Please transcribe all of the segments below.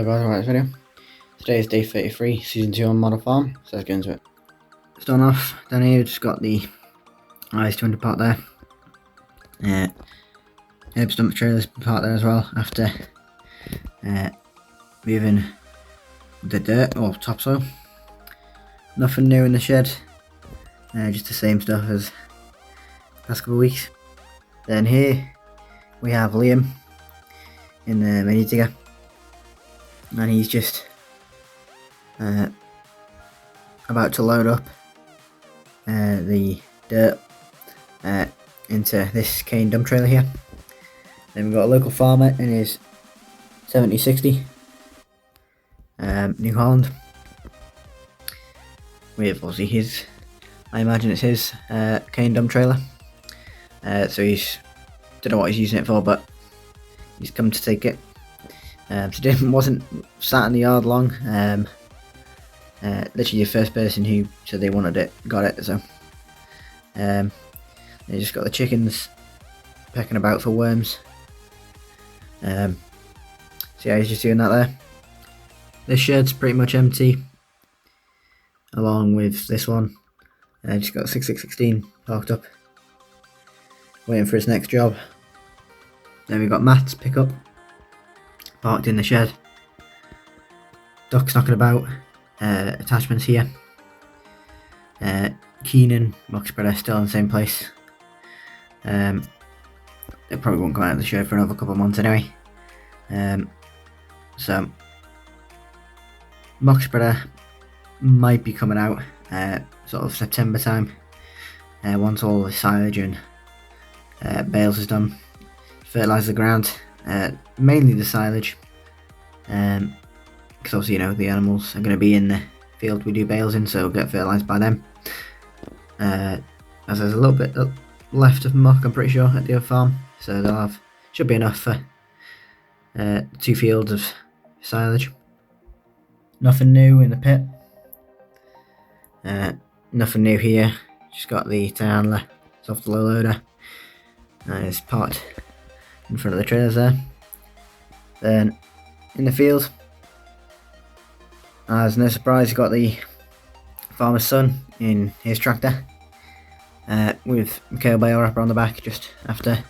Hello guys, welcome to this video. Today is day 33, season 2 on Model Farm, so let's get into it. Starting off, down here we've just got the IS 200 part there. Herb stump trailers part there as well, after moving the dirt or topsoil. Nothing new in the shed, just the same stuff as the past couple of weeks. Then here we have Liam in the mini digger, and he's just about to load up the dirt into this cane dump trailer here. Then we've got a local farmer in his 7060 New Holland with obviously his, I imagine it's his cane dump trailer. So he's, don't know what he's using it for, but he's come to take it. So wasn't sat in the yard long. Literally the first person who said they wanted it got it. So they just got the chickens pecking about for worms. So yeah, he's just doing that there. This shed's pretty much empty, along with this one. Just got 6616 parked up, waiting for his next job. Then we've got Matt's pickup parked in the shed. Ducks knocking about. Attachments here. Keenan muck spreader still in the same place. It probably won't come out of the shed for another couple of months anyway. So muck spreader might be coming out sort of September time, once all the silage and bales is done. Fertilise the ground, mainly the silage, because obviously, you know, the animals are going to be in the field we do bales in, so we'll get fertilised by them. As there's a little bit left of muck, I'm pretty sure, at the other farm, so they'll have, should be enough for 2 fields of silage. Nothing new in the pit. Nothing new here. Just got the telehandler, soft low loader. It's parked in front of the trailers there. Then in the field, as no surprise, you got the farmer's son in his tractor, with Mikhail bale wrapper on the back, just after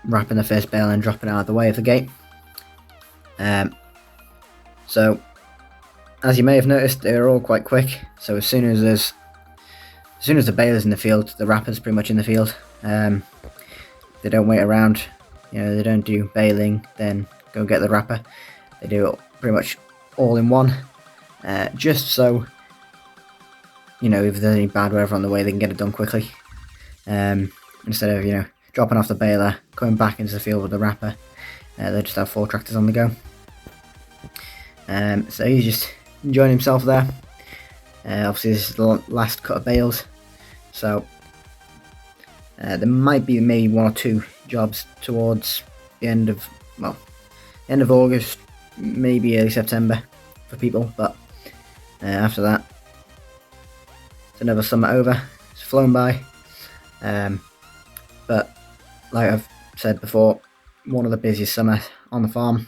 wrapping the first bale and dropping it out of the way of the gate. So as you may have noticed, they're all quite quick. So as soon as the bale is in the field, the wrapper's pretty much in the field. They don't wait around, you know, they don't do baling then go get the wrapper. They do it pretty much all in one, just so, you know, if there's any bad weather on the way, they can get it done quickly, instead of, you know, dropping off the baler, coming back into the field with the wrapper. They just have 4 tractors on the go. So he's just enjoying himself there. Obviously this is the last cut of bales, so there might be maybe 1 or 2 jobs towards the end of, well, end of August, maybe early September for people, but after that it's another summer over. It's flown by, but like I've said before, one of the busiest summer on the farm,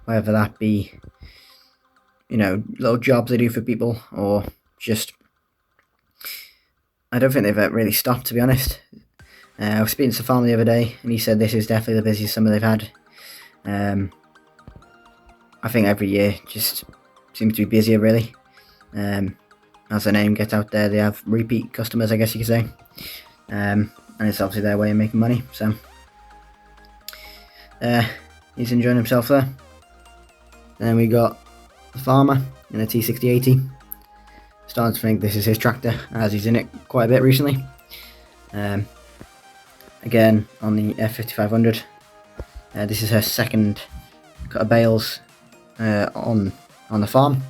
whether that be, you know, little jobs they do for people, or just, I don't think they've really stopped, to be honest. I was speaking to the farmer the other day, and he said this is definitely the busiest summer they've had. I think every year just seems to be busier, really. As the name gets out there, they have repeat customers, I guess you could say. And it's obviously their way of making money, so he's enjoying himself there. Then we got the farmer in a T6080. Starting to think this is his tractor, as he's in it quite a bit recently. Again, on the F5500. This is her second cut of bales on the farm.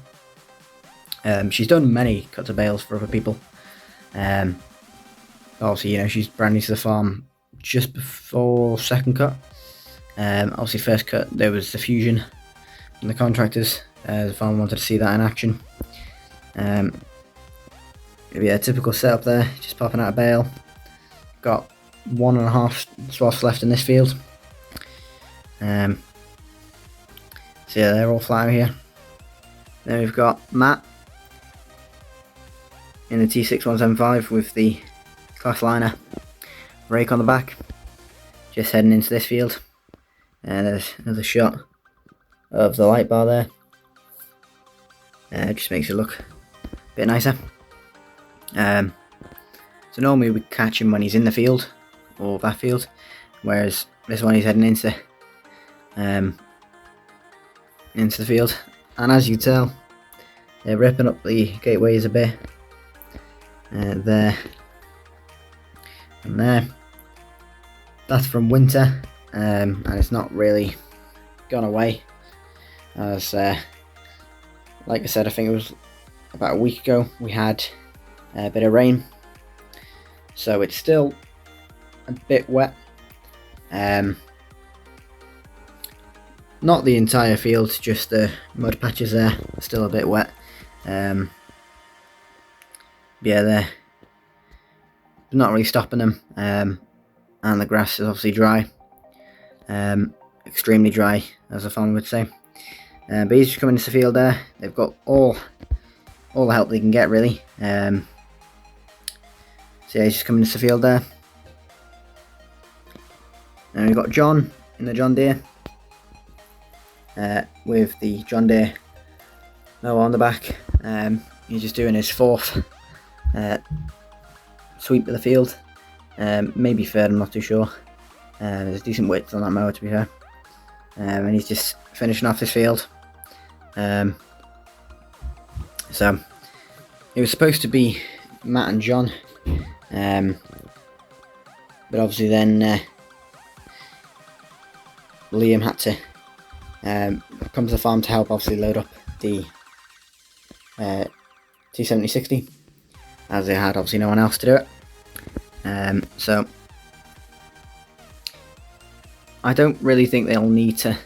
She's done many cuts of bales for other people. Obviously, you know, she's brand new to the farm just before second cut. Obviously, first cut there was the fusion from the contractors. The farmer wanted to see that in action. Yeah, typical setup there, just popping out a bale. Got 1.5 swaths left in this field. So yeah, they're all flat out here. Then we've got Matt in the T6175 with the class liner rake on the back, just heading into this field. And there's another shot of the light bar there. Just makes it look a bit nicer. So normally we catch him when he's in the field or that field, whereas this one he's heading into the field. And as you can tell, they're ripping up the gateways a bit. There and there. That's from winter, and it's not really gone away. As like I said, I think it was about a week ago we had a bit of rain, so it's still a bit wet. Not the entire field, just the mud patches there are still a bit wet. Yeah, they're not really stopping them, and the grass is obviously dry, extremely dry, as a farmer would say. But he's just coming into the field there. They've got all the help they can get, really. So yeah, he's just coming into the field there. And we've got John in the John Deere, with the John Deere mower on the back. He's just doing his fourth sweep of the field, maybe third, I'm not too sure. There's decent width on that mower, to be fair. And he's just finishing off this field. So it was supposed to be Matt and John, but obviously then Liam had to come to the farm to help obviously load up the T7060, as they had obviously no one else to do it. So I don't really think they'll need to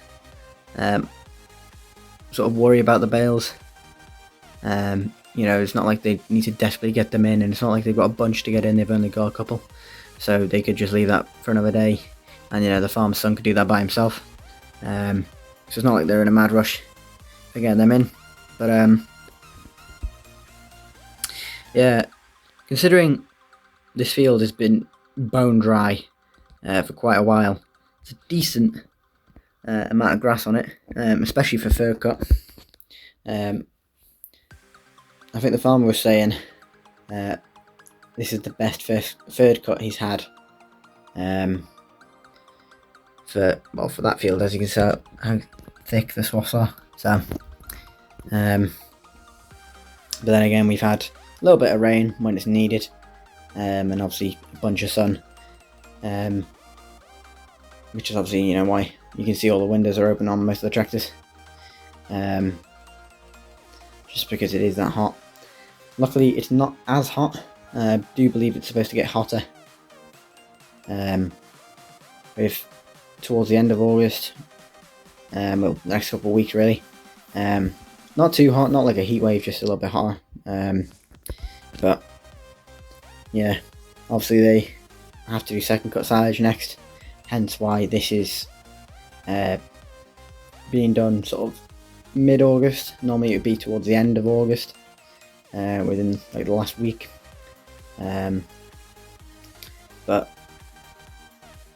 sort of worry about the bales. You know, it's not like they need to desperately get them in, and it's not like they've got a bunch to get in, they've only got a couple. So they could just leave that for another day, and you know, the farmer's son could do that by himself. So it's not like they're in a mad rush to get them in. But yeah, considering this field has been bone dry for quite a while, it's a decent amount of grass on it, especially for third cut. I think the farmer was saying this is the best third cut he's had for that field, as you can see how thick the swaths are. So, but then again, we've had a little bit of rain when it's needed, and obviously a bunch of sun, which is obviously, you know, why you can see all the windows are open on most of the tractors, just because it is that hot. Luckily, it's not as hot. I do believe it's supposed to get hotter with towards the end of August, well, the next couple of weeks really. Not too hot, not like a heat wave, just a little bit hotter. But yeah, obviously they have to do second cut silage next, hence why this is being done sort of mid-August. Normally it would be towards the end of August, within like the last week. But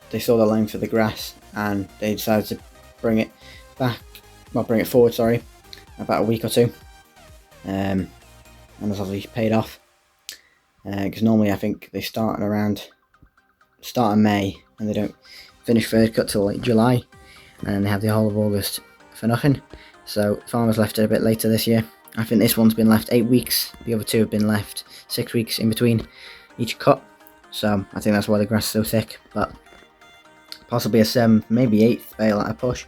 they saw the length of the grass and they decided to bring it forward, sorry, about a week or two, and that's obviously paid off, because normally I think they start in May and they don't finish third cut till like July, and they have the whole of August for nothing. So farmers left it a bit later this year. I think this one's been left 8 weeks, the other two have been left 6 weeks in between each cut, so I think that's why the grass is so thick. But possibly a 7th, maybe 8th bale at a push.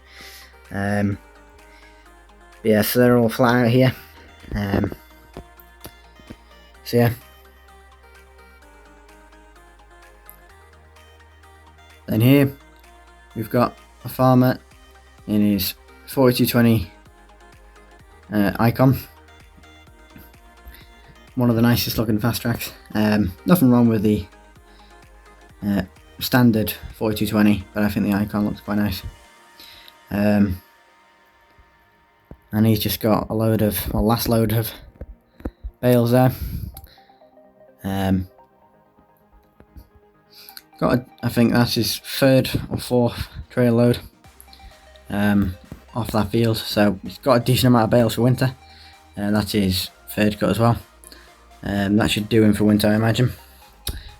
Yeah, so they're all flat out here. So yeah. Then here we've got a farmer in his 4220 Icon. One of the nicest looking fast tracks. Nothing wrong with the standard 4220, but I think the Icon looks quite nice. and he's just got a load of, well, last load of bales there. I think that's his 3rd or 4th trailer load off that field, so he's got a decent amount of bales for winter, and that's his 3rd cut as well. That should do him for winter, I imagine.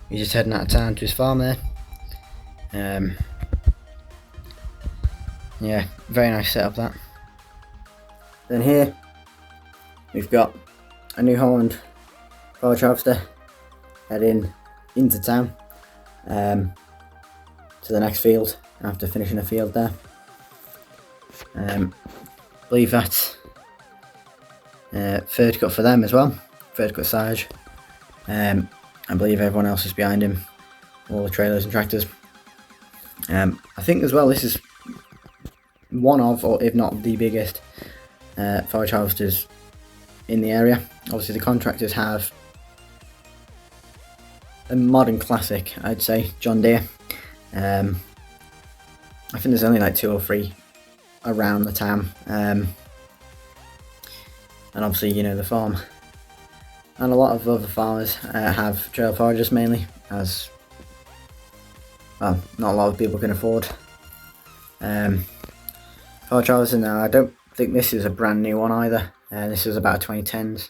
He's just heading out of town to his farm there. Yeah, very nice setup that. Then here we've got a New Holland forage harvester heading into town to the next field after finishing a field there. I believe that's 3rd cut for them as well, 3rd cut silage. I believe everyone else is behind him, all the trailers and tractors. I think as well this is one of, or if not the biggest forage harvesters in the area. Obviously the contractors have a modern classic, I'd say, John Deere. I think there's only like 2 or 3 around the town, and obviously, you know, the farm and a lot of other farmers have trail foragers mainly, as well, not a lot of people can afford forage harvester. Now I don't think this is a brand new one either, this was about 2010s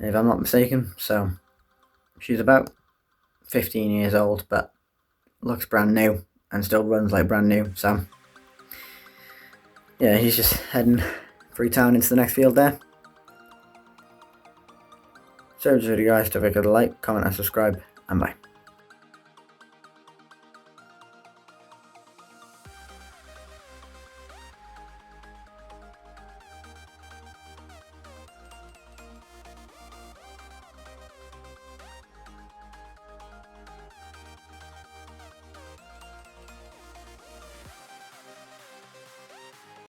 if I'm not mistaken, so she's about 15 years old, but looks brand new and still runs like brand new. So yeah, he's just heading through town into the next field there. So just video guys, don't forget to like, comment and subscribe, and bye.